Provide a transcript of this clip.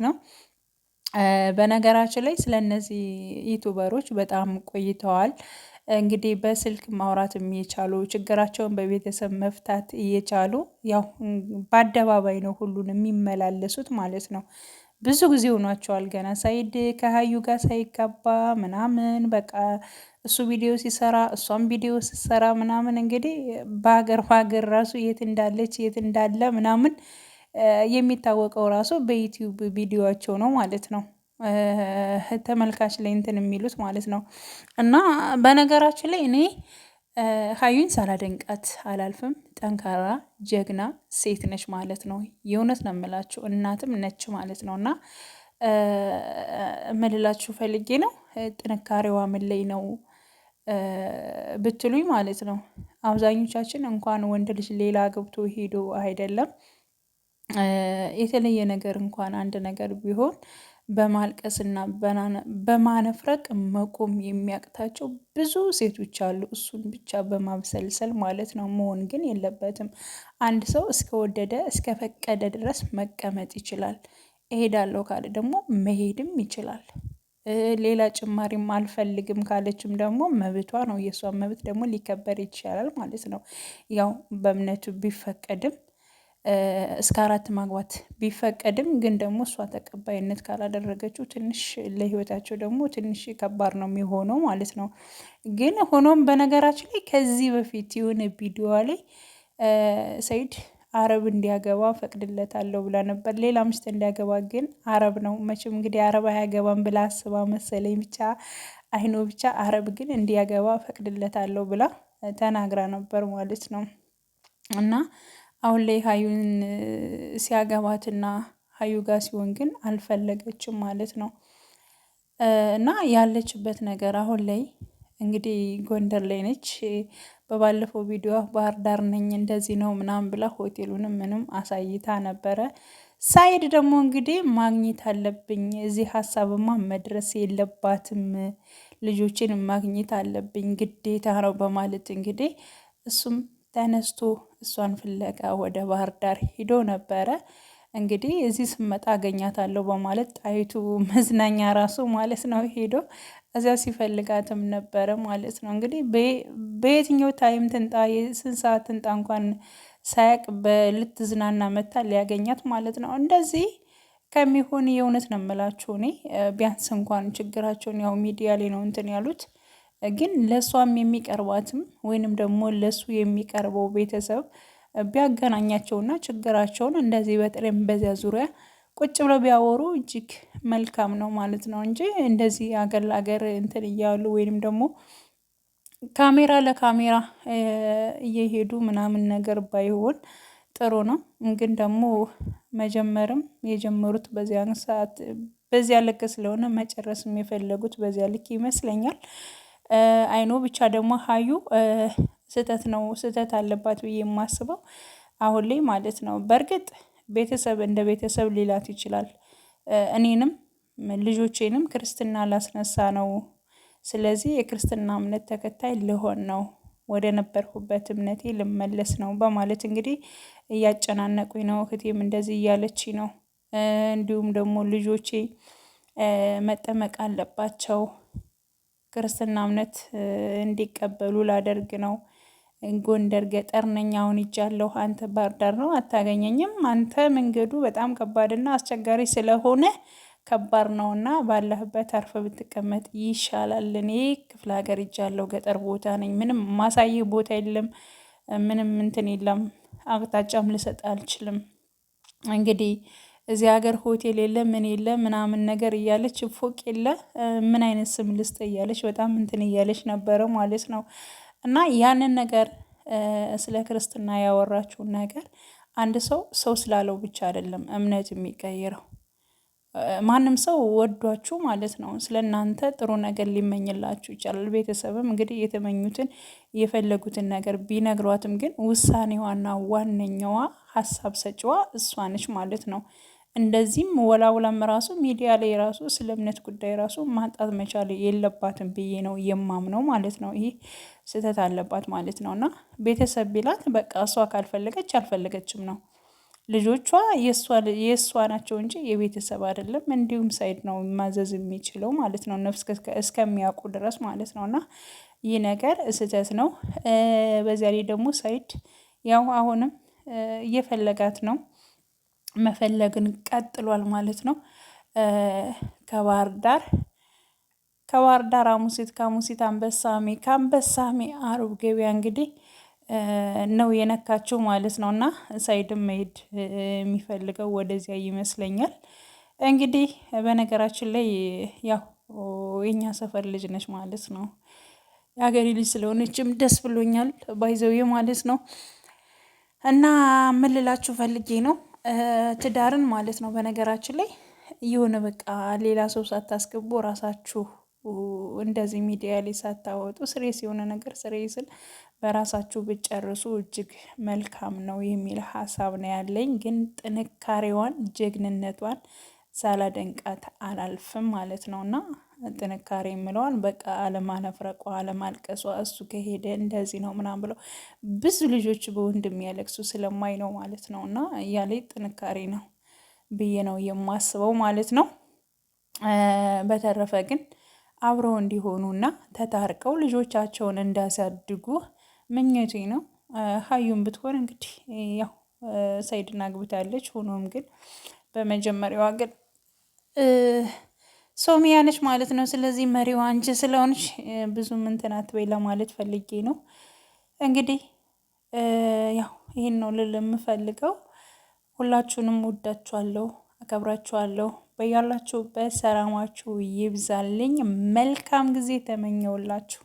ነው። በነገራችን ላይ ስለነዚህ ዩቱበሮች በጣም ቆይተዋል። እንግዲህ በስልክ ማውራት እየቻሉ ችግራቸውን በቤተሰብ መፍታት እየቻሉ ያው በአደባባይ ነው ሁሉን የሚመላለሱት ማለት ነው። ብዙ ጊዜ ሆኗቸዋል ገና ሳይድ ከሀዩ ጋር ሳይጋባ ምናምን በቃ እሱ ቪዲዮ ሲሰራ እሷም ቪዲዮ ስትሰራ ምናምን እንግዲህ በሀገር ራሱ የት እንዳለች የት እንዳለ ምናምን የሚታወቀው ራሱ በዩቲዩብ ቪዲዮቸው ነው ማለት ነው። ተመልካች ላይ እንትን የሚሉት ማለት ነው። እና በነገራችን ላይ እኔ ሀዩን ሳላደንቃት አላልፍም። ጠንካራ ጀግና ሴት ነች ማለት ነው። የእውነት ነው የምላችሁ እናትም ነች ማለት ነው። እና እምልላችሁ ፈልጌ ነው ጥንካሬዋ ምን ላይ ነው ብትሉኝ ማለት ነው። አብዛኞቻችን እንኳን ወንድ ልጅ ሌላ ገብቶ ሄዶ አይደለም የተለየ ነገር እንኳን አንድ ነገር ቢሆን በማልቀስና በማነፍረቅ መቆም የሚያቅታቸው ብዙ ሴቶች አሉ። እሱን ብቻ በማብሰልሰል ማለት ነው። መሆን ግን የለበትም። አንድ ሰው እስከወደደ እስከፈቀደ ድረስ መቀመጥ ይችላል። እሄዳለሁ ካለ ደግሞ መሄድም ይችላል። ሌላ ጭማሪም አልፈልግም ካለችም ደግሞ መብቷ ነው። የእሷን መብት ደግሞ ሊከበር ይቻላል ማለት ነው። ያው በእምነቱ ቢፈቀድም እስከ 4 ማግባት ቢፈቀድም ግን ደግሞ እሷ ተቀባይነት ካላደረገችው ትንሽ ለህይወታቸው ደግሞ ትንሽ ከባድ ነው የሚሆነው ማለት ነው። ግን ሆኖም በነገራችን ላይ ከዚህ በፊት የሆነ ቪዲዮ ላይ ሰይድ አረብ እንዲያገባ ፈቅድለታለሁ ብላ ነበር። ሌላ ሚስት እንዲያገባ ግን አረብ ነው መቼም እንግዲህ አረብ አያገባም ብላ አስባ መሰለኝ ብቻ አይኖ ብቻ አረብ ግን እንዲያገባ ፈቅድለታለሁ ብላ ተናግራ ነበር ማለት ነው። እና አሁን ላይ ሀዩን ሲያገባትና ሀዩ ጋር ሲሆን ግን አልፈለገችም ማለት ነው። እና ያለችበት ነገር አሁን ላይ እንግዲህ ጎንደር ላይ ነች። በባለፈው ቪዲዮ ባህር ዳር ነኝ እንደዚህ ነው ምናምን ብላ ሆቴሉንም ምንም አሳይታ ነበረ። ሳይድ ደግሞ እንግዲህ ማግኘት አለብኝ እዚህ ሀሳብማ መድረስ የለባትም ልጆችን ማግኘት አለብኝ ግዴታ ነው በማለት እንግዲህ እሱም ተነስቶ እሷን ፍለጋ ወደ ባህር ዳር ሂዶ ነበረ። እንግዲህ እዚህ ስመጣ አገኛታለሁ በማለት ጣይቱ መዝናኛ ራሱ ማለት ነው ሄዶ እዚያ ሲፈልጋትም ነበረ ማለት ነው። እንግዲህ በየትኛው ታይም ትንጣ የስንት ሰዓት ትንጣ እንኳን ሳያቅ ልትዝናና መታ ሊያገኛት ማለት ነው። እንደዚህ ከሚሆን የእውነት ነው የምላችሁ እኔ ቢያንስ እንኳን ችግራቸውን ያው ሚዲያ ላይ ነው እንትን ያሉት ግን ለእሷም የሚቀርባትም ወይንም ደግሞ ለሱ የሚቀርበው ቤተሰብ ቢያገናኛቸውና ችግራቸውን እንደዚህ በጥሬም በዚያ ዙሪያ ቁጭ ብለው ቢያወሩ እጅግ መልካም ነው ማለት ነው። እንጂ እንደዚህ አገር ለአገር እንትን እያሉ ወይንም ደግሞ ካሜራ ለካሜራ እየሄዱ ምናምን ነገር ባይሆን ጥሩ ነው። ግን ደግሞ መጀመርም የጀመሩት በዚያን ሰዓት በዚያ ልክ ስለሆነ መጨረስም የፈለጉት በዚያ ልክ ይመስለኛል። አይኖ ብቻ ደግሞ ሀዩ ስህተት ነው ስህተት አለባት ብዬ የማስበው አሁን ላይ ማለት ነው። በእርግጥ ቤተሰብ እንደ ቤተሰብ ሊላት ይችላል። እኔንም ልጆቼንም ክርስትና ላስነሳ ነው። ስለዚህ የክርስትና እምነት ተከታይ ልሆን ነው። ወደ ነበርኩበት እምነቴ ልመለስ ነው በማለት እንግዲህ እያጨናነቁኝ ነው እህቴም እንደዚህ እያለችኝ ነው። እንዲሁም ደግሞ ልጆቼ መጠመቅ አለባቸው ክርስትና እምነት እንዲቀበሉ ላደርግ ነው። ጎንደር ገጠር ነኝ አሁን ሄጃለሁ አንተ ባህር ዳር ነው አታገኘኝም አንተ መንገዱ በጣም ከባድና አስቸጋሪ ስለሆነ ከባድ ነውና ባለህበት አርፈህ ብትቀመጥ ይሻላል። እኔ ክፍለ ሀገር ሄጃለሁ ገጠር ቦታ ነኝ ምንም ማሳይህ ቦታ የለም። ምንም እንትን የለም አቅጣጫም ልሰጥ አልችልም። እንግዲህ እዚህ ሀገር ሆቴል የለ ምን የለ ምናምን ነገር እያለች ፎቅ የለ ምን አይነት ስም ልስጥ እያለች በጣም እንትን እያለች ነበረ ማለት ነው። እና ያንን ነገር ስለ ክርስትና ያወራችውን ነገር አንድ ሰው ስላለው ብቻ አይደለም እምነት የሚቀይረው። ማንም ሰው ወዷችሁ ማለት ነው ስለእናንተ ጥሩ ነገር ሊመኝላችሁ ይችላል። ቤተሰብም እንግዲህ የተመኙትን የፈለጉትን ነገር ቢነግሯትም ግን ውሳኔዋና ዋነኛዋ ሀሳብ ሰጪዋ እሷ ነች ማለት ነው። እንደዚህም ወላውላም ራሱ ሚዲያ ላይ ራሱ ስለ እምነት ጉዳይ ራሱ ማጣት መቻል የለባትም ብዬ ነው የማምነው ማለት ነው። ይሄ ስህተት አለባት ማለት ነው። እና ቤተሰብ ቢላት በቃ እሷ ካልፈለገች አልፈለገችም ነው። ልጆቿ የእሷ ናቸው እንጂ የቤተሰብ አይደለም። እንዲሁም ሰኢድ ነው ማዘዝ የሚችለው ማለት ነው፣ ነፍስ እስከሚያውቁ ድረስ ማለት ነው። እና ይህ ነገር ስህተት ነው። በዚያ ላይ ደግሞ ሰኢድ ያው አሁንም እየፈለጋት ነው፣ መፈለግን ቀጥሏል ማለት ነው። ከባህር ዳር አሙሲት፣ ከአሙሲት አንበሳሜ፣ ከአንበሳሜ አርብ ገበያ እንግዲህ ነው የነካችው ማለት ነው። እና ሰኢድም መሄድ የሚፈልገው ወደዚያ ይመስለኛል። እንግዲህ በነገራችን ላይ ያው የኛ ሰፈር ልጅ ነች ማለት ነው። የሀገሬ ልጅ ስለሆነችም ደስ ብሎኛል ባይዘው ማለት ነው። እና ምን ልላችሁ ፈልጌ ነው ትዳርን ማለት ነው በነገራችን ላይ የሆነ በቃ ሌላ ሰው ሳታስገቡ ራሳችሁ እንደዚህ ሚዲያ ላይ ሳታወጡ ስሬስ የሆነ ነገር ስሬስን በራሳችሁ ብጨርሱ እጅግ መልካም ነው የሚል ሀሳብ ነው ያለኝ። ግን ጥንካሬዋን ጀግንነቷን ሳላደንቃት አላልፍም ማለት ነው። እና ጥንካሬ የምለዋን በቃ አለማነፍረቋ፣ አለማልቀሷ እሱ ከሄደ እንደዚህ ነው ምናምን ብለው ብዙ ልጆች በወንድም ያለቅሱ ስለማይ ነው ማለት ነው። እና እያለ ጥንካሬ ነው ብዬ ነው የማስበው ማለት ነው። በተረፈ ግን አብረው እንዲሆኑና ተታርቀው ልጆቻቸውን እንዳያሳድጉ ምኞቴ ነው። ሀዩም ብትሆን እንግዲህ ያው ሰኢድን አግብታለች። ሆኖም ግን በመጀመሪያዋ ግን ሶሚያ ነች ማለት ነው። ስለዚህ መሪዋ አንቺ ስለሆንሽ ብዙ እንትን አትበይ ለማለት ፈልጌ ነው። እንግዲህ ያው ይሄን ነው ልል የምፈልገው። ሁላችሁንም ወዳችኋለሁ፣ አከብራችኋለሁ። በያላችሁበት ሰላማችሁ ይብዛልኝ። መልካም ጊዜ ተመኘውላችሁ።